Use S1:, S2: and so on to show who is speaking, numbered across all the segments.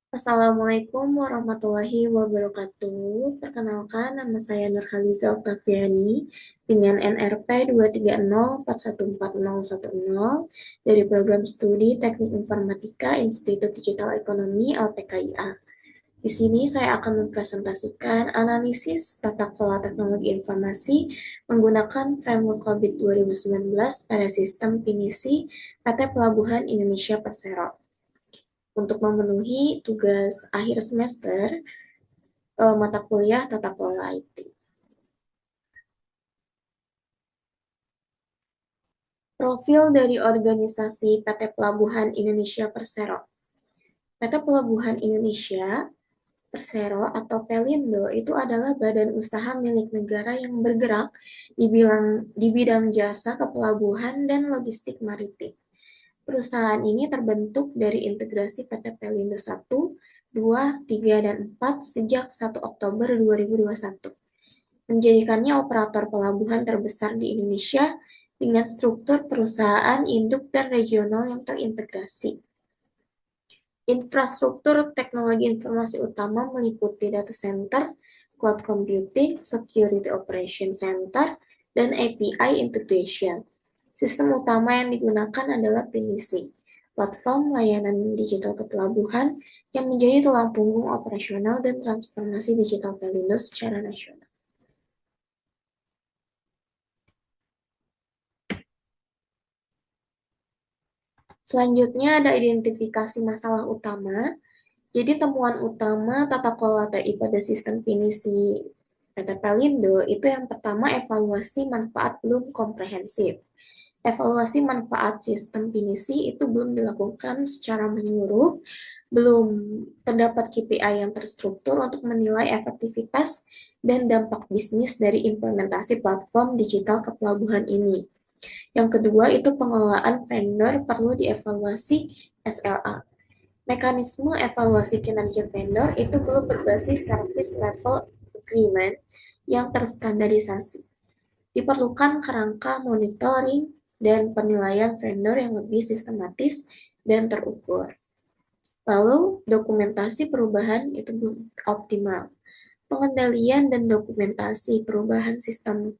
S1: Assalamualaikum warahmatullahi wabarakatuh. Perkenalkan, nama saya Nurhaliza Oktaviani dengan NRP 230414010 dari Program Studi Teknik Informatika Institut Digital Ekonomi LPKIA. Di sini saya akan mempresentasikan analisis tata kelola teknologi informasi menggunakan framework COVID 2019 pada sistem pinisi PT Pelabuhan Indonesia Persero untuk memenuhi tugas akhir semester mata kuliah tata kelola IT. Profil dari organisasi PT Pelabuhan Indonesia Persero. PT Pelabuhan Indonesia Persero atau Pelindo itu adalah badan usaha milik negara yang bergerak di bidang jasa kepelabuhan dan logistik maritim. Perusahaan ini terbentuk dari integrasi PT Pelindo 1, 2, 3, dan 4 sejak 1 Oktober 2021, menjadikannya operator pelabuhan terbesar di Indonesia dengan struktur perusahaan induk dan regional yang terintegrasi. Infrastruktur teknologi informasi utama meliputi data center, cloud computing, security operation center, dan API integration. Sistem utama yang digunakan adalah PDC, platform layanan digital kepelabuhan yang menjadi tulang punggung operasional dan transformasi digital Pelindo secara nasional. Selanjutnya ada identifikasi masalah utama. Jadi temuan utama tata kelola TI pada sistem pinisi PT Pelindo itu yang pertama evaluasi manfaat belum komprehensif. Evaluasi manfaat sistem pinisi itu belum dilakukan secara menyeluruh, belum terdapat KPI yang terstruktur untuk menilai efektivitas dan dampak bisnis dari implementasi platform digital kepelabuhan ini. Yang kedua itu pengelolaan vendor perlu dievaluasi SLA. Mekanisme evaluasi kinerja vendor itu belum berbasis service level agreement yang terstandarisasi. Diperlukan kerangka monitoring dan penilaian vendor yang lebih sistematis dan terukur. Lalu, dokumentasi perubahan itu belum optimal. Pengendalian dan dokumentasi perubahan sistem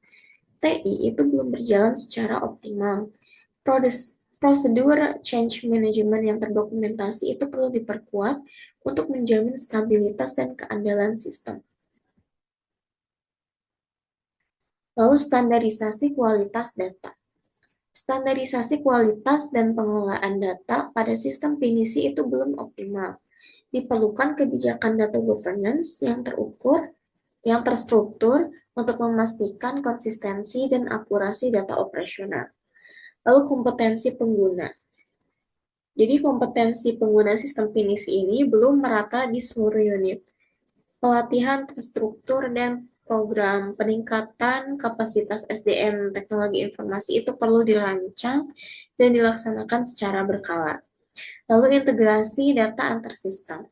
S1: TI itu belum berjalan secara optimal. Prosedur change management yang terdokumentasi itu perlu diperkuat untuk menjamin stabilitas dan keandalan sistem. Lalu standarisasi kualitas data. Standarisasi kualitas dan pengelolaan data pada sistem pinisi itu belum optimal. Diperlukan kebijakan data governance yang terukur, yang terstruktur untuk memastikan konsistensi dan akurasi data operasional. Lalu kompetensi pengguna. Jadi kompetensi pengguna sistem pinisi ini belum merata di seluruh unit. Pelatihan terstruktur dan program peningkatan kapasitas SDM teknologi informasi itu perlu dirancang dan dilaksanakan secara berkala. Lalu integrasi data antar sistem.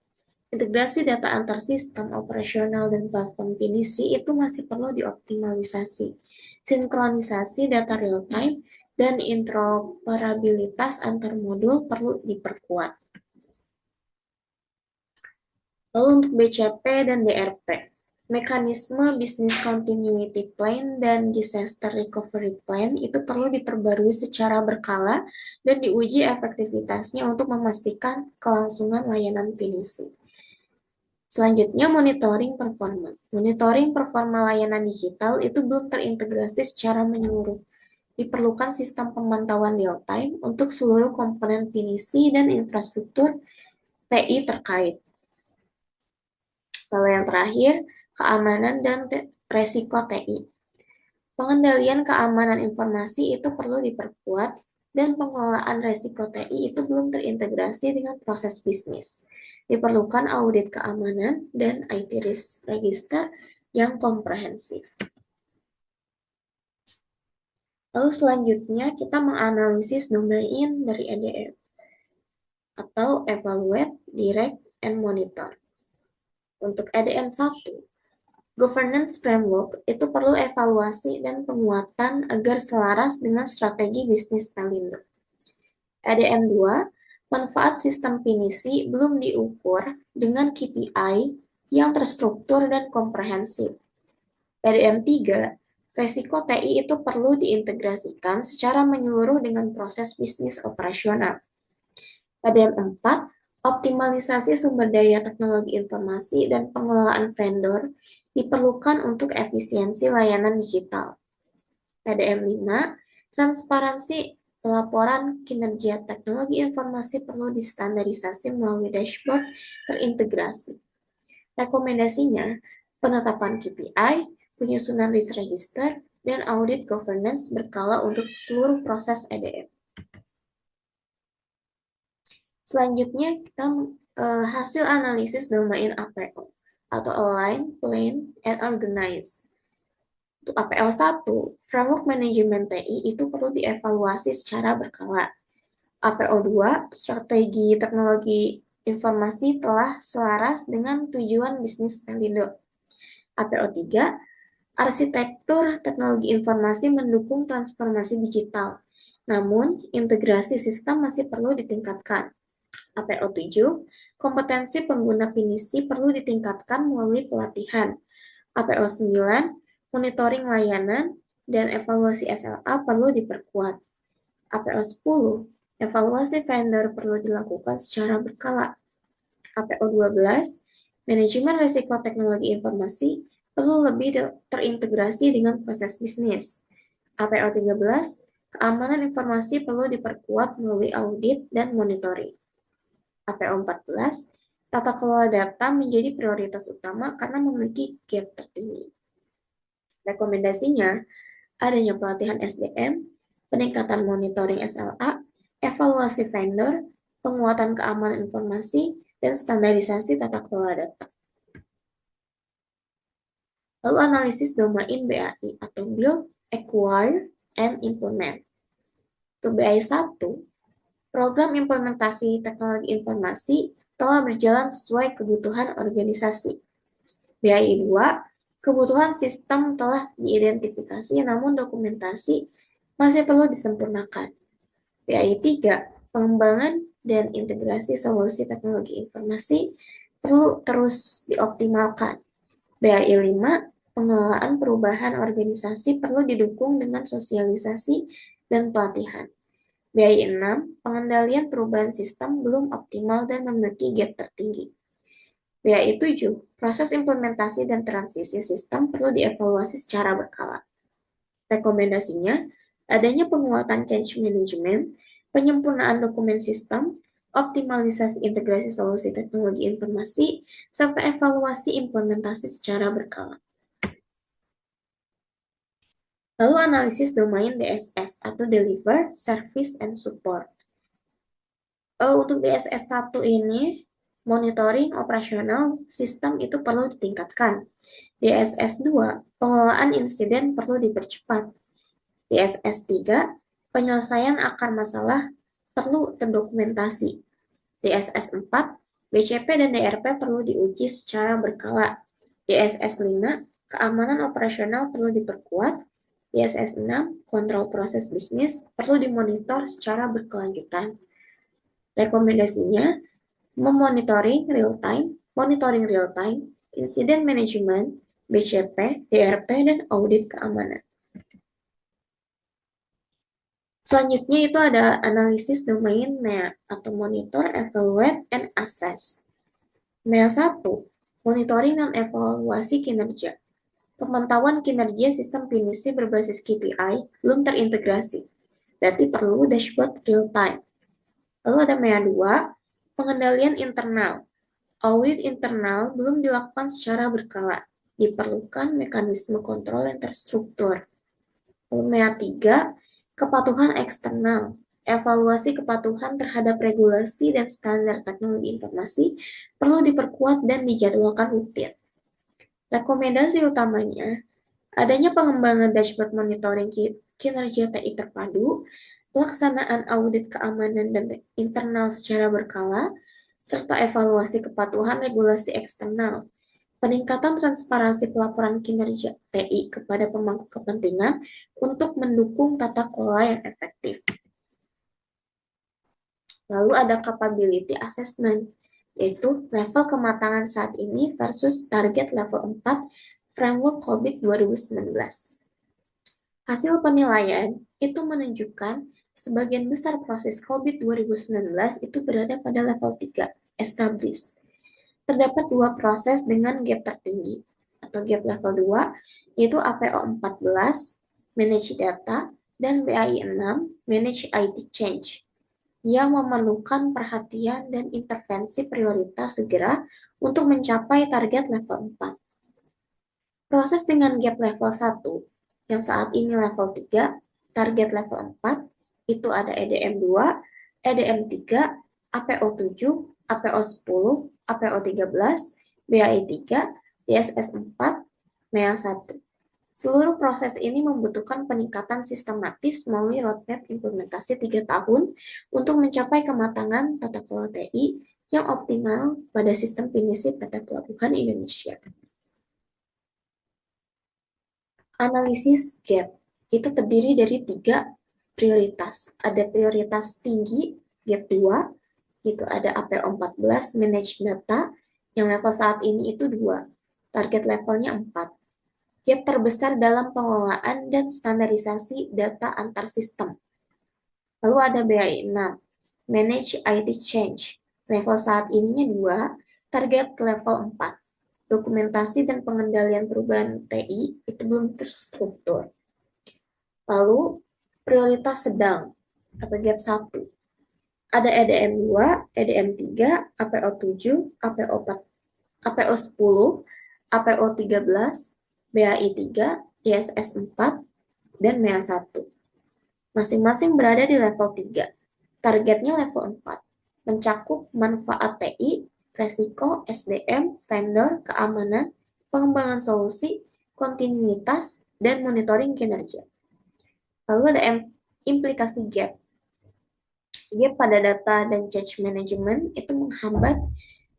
S1: Integrasi data antar sistem operasional dan platform pinisi itu masih perlu dioptimalisasi. Sinkronisasi data real time dan interoperabilitas antar modul perlu diperkuat. Lalu untuk BCP dan DRP, mekanisme Business Continuity Plan dan Disaster Recovery Plan itu perlu diperbarui secara berkala dan diuji efektivitasnya untuk memastikan kelangsungan layanan pinisi. Selanjutnya, monitoring performa. Monitoring performa layanan digital itu belum terintegrasi secara menyeluruh. Diperlukan sistem pemantauan real-time untuk seluruh komponen pinisi dan infrastruktur TI terkait. Lalu yang terakhir, keamanan dan resiko TI. Pengendalian keamanan informasi itu perlu diperkuat dan pengelolaan resiko TI itu belum terintegrasi dengan proses bisnis. Diperlukan audit keamanan dan IT risk register yang komprehensif. Lalu selanjutnya kita menganalisis domain dari EDF atau Evaluate, Direct, and Monitor. Untuk EDM 1, Governance Framework itu perlu evaluasi dan penguatan agar selaras dengan strategi bisnis Pelindo. EDM 2, Manfaat sistem pinisi belum diukur dengan KPI yang terstruktur dan komprehensif. PDM 3, resiko TI itu perlu diintegrasikan secara menyeluruh dengan proses bisnis operasional. PDM 4, optimalisasi sumber daya teknologi informasi dan pengelolaan vendor diperlukan untuk efisiensi layanan digital. PDM 5, transparansi pelaporan kinerja teknologi informasi perlu distandarisasi melalui dashboard terintegrasi. Rekomendasinya, penetapan KPI, penyusunan risk register, dan audit governance berkala untuk seluruh proses EDM. Selanjutnya, kita hasil analisis domain APO atau Align, Plan, and Organize. Untuk APO 1, Framework Manajemen TI itu perlu dievaluasi secara berkala. APO 2, Strategi Teknologi Informasi telah selaras dengan tujuan bisnis Pelindo. APO 3, Arsitektur Teknologi Informasi mendukung transformasi digital, namun integrasi sistem masih perlu ditingkatkan. APO 7, kompetensi pengguna pinisi perlu ditingkatkan melalui pelatihan. APO 9, monitoring layanan dan evaluasi SLA perlu diperkuat. APO 10, evaluasi vendor perlu dilakukan secara berkala. APO 12, manajemen risiko teknologi informasi perlu lebih terintegrasi dengan proses bisnis. APO 13, keamanan informasi perlu diperkuat melalui audit dan monitoring. APO 14, tata kelola data menjadi prioritas utama karena memiliki gap tertinggi. Rekomendasinya, adanya pelatihan SDM, peningkatan monitoring SLA, evaluasi vendor, penguatan keamanan informasi, dan standarisasi tata kelola data. Lalu analisis domain BAI atau Build, Acquire, and Implement. Untuk BAI 1, program implementasi teknologi informasi telah berjalan sesuai kebutuhan organisasi. BAI 2, kebutuhan sistem telah diidentifikasi namun dokumentasi masih perlu disempurnakan. BAI 3, pengembangan dan integrasi solusi teknologi informasi perlu terus dioptimalkan. BAI 5, pengelolaan perubahan organisasi perlu didukung dengan sosialisasi dan pelatihan. BAI 6, pengendalian perubahan sistem belum optimal dan memiliki gap tertinggi. BAI 7, proses implementasi dan transisi sistem perlu dievaluasi secara berkala. Rekomendasinya, adanya penguatan change management, penyempurnaan dokumen sistem, optimalisasi integrasi solusi teknologi informasi, serta evaluasi implementasi secara berkala. Lalu analisis domain DSS atau Deliver, Service, and Support. Untuk DSS 1 ini, monitoring operasional sistem itu perlu ditingkatkan. DSS 2, pengelolaan insiden perlu dipercepat. DSS 3, penyelesaian akar masalah perlu terdokumentasi. DSS 4, BCP dan DRP perlu diuji secara berkala. DSS 5, keamanan operasional perlu diperkuat. DSS 6, kontrol proses bisnis perlu dimonitor secara berkelanjutan. Rekomendasinya, monitoring real time, incident management, BCP, DRP, dan audit keamanan. Selanjutnya itu ada analisis domain MEA atau monitor, evaluate, and assess. MEA 1, monitoring dan evaluasi kinerja. Pemantauan kinerja sistem pinisi berbasis KPI belum terintegrasi, berarti perlu dashboard real time. Lalu ada MEA 2, pengendalian internal. Audit internal belum dilakukan secara berkala, diperlukan mekanisme kontrol yang terstruktur. Lalu MEA 3, kepatuhan eksternal. Evaluasi kepatuhan terhadap regulasi dan standar teknologi informasi perlu diperkuat dan dijadwalkan rutin. Rekomendasi utamanya, adanya pengembangan dashboard monitoring kinerja TI terpadu, pelaksanaan audit keamanan dan internal secara berkala, serta evaluasi kepatuhan regulasi eksternal. Peningkatan transparansi pelaporan kinerja TI kepada pemangku kepentingan untuk mendukung tata kelola yang efektif. Lalu ada capability assessment, yaitu level kematangan saat ini versus target level 4 framework COVID 2019. Hasil penilaian itu menunjukkan sebagian besar proses COVID 2019 itu berada pada level 3, established. Terdapat dua proses dengan gap tertinggi, atau gap level 2, yaitu APO 14, Manage Data, dan BAI 6, Manage IT Change, yang memerlukan perhatian dan intervensi prioritas segera untuk mencapai target level 4. Proses dengan gap level 1, yang saat ini level 3, target level 4, itu ada EDM 2, EDM 3, APO 7, APO 10, APO 13, BAI 3, DSS 4, MEA 1. Seluruh proses ini membutuhkan peningkatan sistematis melalui roadmap implementasi 3 tahun untuk mencapai kematangan tata kelola TI yang optimal pada sistem pinisi PT Pelabuhan Indonesia. Analisis gap itu terdiri dari 3 prioritas. Ada prioritas tinggi, gap 2, itu ada APO 14, Manage Data, yang level saat ini itu 2, target levelnya 4. Gap terbesar dalam pengelolaan dan standarisasi data antar sistem. Lalu ada BAI 6, Manage IT Change, level saat ininya 2, target level 4. Dokumentasi dan pengendalian perubahan TI itu belum terstruktur. Lalu prioritas sedang atau gap 1. Ada EDM 2, EDM 3, APO 7, APO 4, APO 10, APO 13, BAI 3, ISS 4, dan MEA 1. Masing-masing berada di level 3. Targetnya level 4. Mencakup manfaat TI, resiko, SDM, vendor, keamanan, pengembangan solusi, kontinuitas, dan monitoring kinerja. Lalu ada implikasi gap. Gap pada data dan change management itu menghambat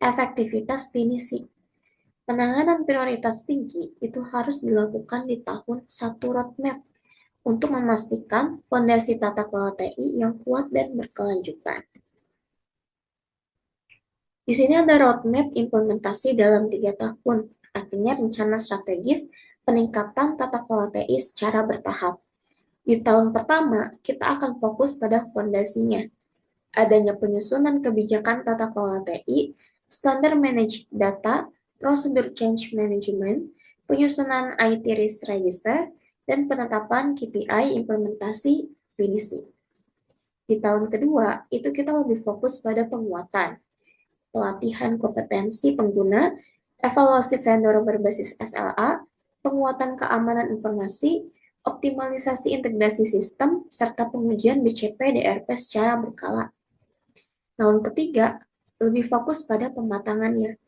S1: efektivitas pinisi. Penanganan prioritas tinggi itu harus dilakukan di tahun 1 roadmap untuk memastikan fondasi tata kelola TI yang kuat dan berkelanjutan. Di sini ada roadmap implementasi dalam 3 tahun, artinya rencana strategis peningkatan tata kelola TI secara bertahap. Di tahun pertama, kita akan fokus pada fondasinya, adanya penyusunan kebijakan tata kelola TI, standar manage data, prosedur change management, penyusunan IT risk register, dan penetapan KPI implementasi finisi. Di tahun kedua, itu kita lebih fokus pada penguatan, pelatihan kompetensi pengguna, evaluasi vendor berbasis SLA, penguatan keamanan informasi, optimalisasi integrasi sistem, serta pengujian BCP DRP secara berkala. Tahun ketiga, lebih fokus pada pematangannya,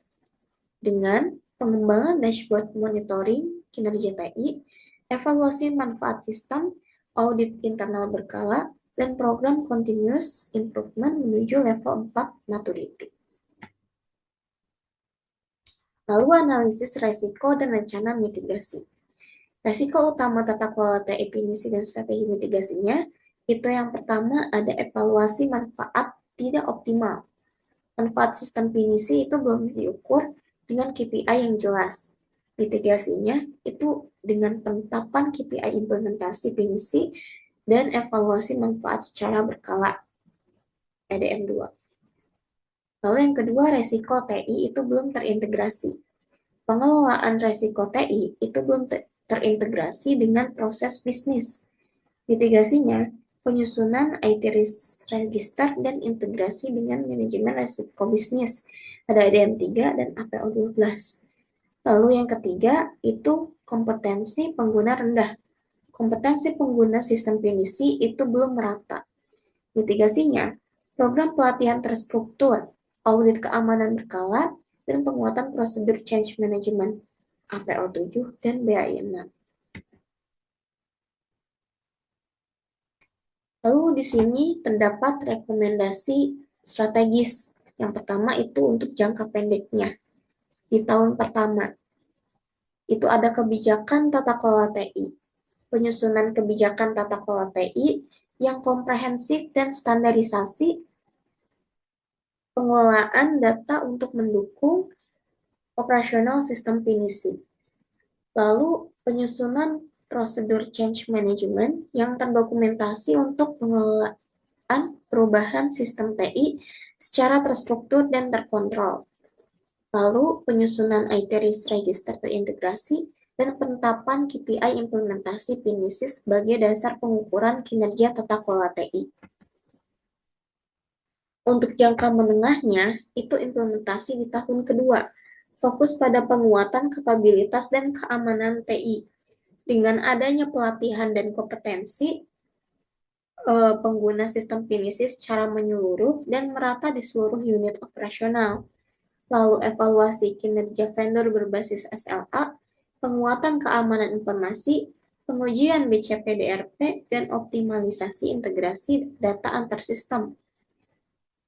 S1: dengan pengembangan dashboard monitoring kinerja TI, evaluasi manfaat sistem, audit internal berkala, dan program continuous improvement menuju level 4 maturity. Lalu analisis resiko dan rencana mitigasi. Resiko utama tata kelola TI pinisi dan strategi mitigasinya, itu yang pertama ada evaluasi manfaat tidak optimal. Manfaat sistem pinisi itu belum diukur dengan KPI yang jelas. Mitigasinya itu dengan penetapan KPI implementasi pinisi dan evaluasi manfaat secara berkala, EDM 2. Lalu yang kedua, resiko TI itu belum terintegrasi. Pengelolaan resiko TI itu belum terintegrasi dengan proses bisnis. Mitigasinya, penyusunan IT risk register dan integrasi dengan manajemen resiko bisnis. Ada EDM 3 dan APO 12. Lalu yang ketiga, itu kompetensi pengguna rendah. Kompetensi pengguna sistem pinisi itu belum merata. Mitigasinya, program pelatihan terstruktur, audit keamanan berkala, dan penguatan prosedur change management APO 7 dan BAI 6. Lalu di sini terdapat rekomendasi strategis. Yang pertama itu untuk jangka pendeknya. Di tahun pertama, itu ada kebijakan tata kelola TI. Penyusunan kebijakan tata kelola TI yang komprehensif dan standarisasi Pengelolaan data untuk mendukung operasional sistem pinisi. Lalu penyusunan prosedur change management yang terdokumentasi untuk pengelolaan perubahan sistem TI secara terstruktur dan terkontrol. Lalu penyusunan IT risk register terintegrasi dan penetapan KPI implementasi PINISI sebagai dasar pengukuran kinerja tata kelola TI. Untuk jangka menengahnya, itu implementasi di tahun kedua, fokus pada penguatan kapabilitas dan keamanan TI. Dengan adanya pelatihan dan kompetensi pengguna sistem PINISI secara menyeluruh dan merata di seluruh unit operasional. Lalu evaluasi kinerja vendor berbasis SLA, penguatan keamanan informasi, pengujian BCP-DRP, dan optimalisasi integrasi data antar sistem.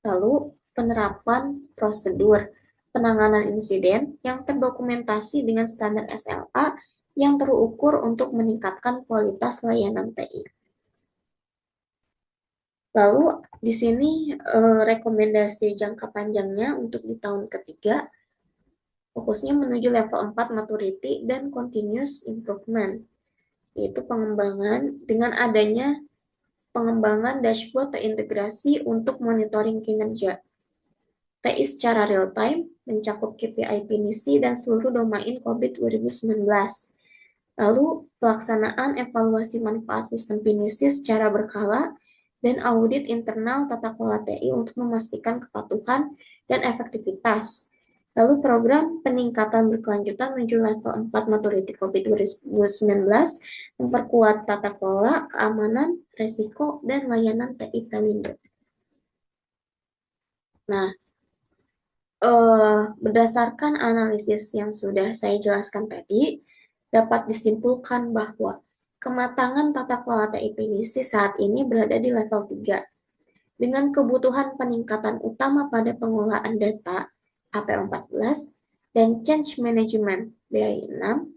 S1: Lalu penerapan prosedur penanganan insiden yang terdokumentasi dengan standar SLA yang terukur untuk meningkatkan kualitas layanan TI. Lalu di sini rekomendasi jangka panjangnya untuk di tahun ketiga fokusnya menuju level 4 maturity dan continuous improvement, yaitu pengembangan dengan adanya pengembangan dashboard terintegrasi untuk monitoring kinerja TI secara real time, mencakup KPI PNISI dan seluruh domain COVID 2019. Lalu pelaksanaan evaluasi manfaat sistem PNISI secara berkala dan audit internal tata kelola TI untuk memastikan kepatuhan dan efektivitas. Lalu program peningkatan berkelanjutan menuju level 4 maturity COVID 2019 memperkuat tata kelola, keamanan, resiko, dan layanan TI Pelindo. Nah, berdasarkan analisis yang sudah saya jelaskan tadi, dapat disimpulkan bahwa kematangan tata kelola TI PNISI saat ini berada di level 3. Dengan kebutuhan peningkatan utama pada pengelolaan data AP14 dan change management BI6,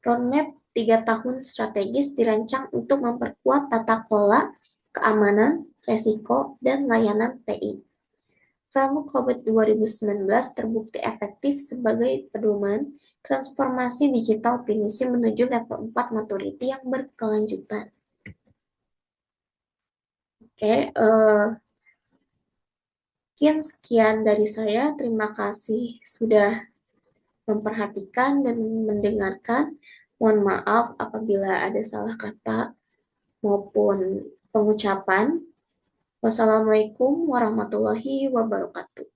S1: roadmap 3 tahun strategis dirancang untuk memperkuat tata kelola, keamanan, resiko, dan layanan TI. Framework COVID 2019 terbukti efektif sebagai pedoman transformasi digital PNISI menuju level 4 maturity yang berkelanjutan. Oke, mungkin sekian dari saya. Terima kasih sudah memperhatikan dan mendengarkan. Mohon maaf apabila ada salah kata maupun pengucapan. Wassalamualaikum warahmatullahi wabarakatuh.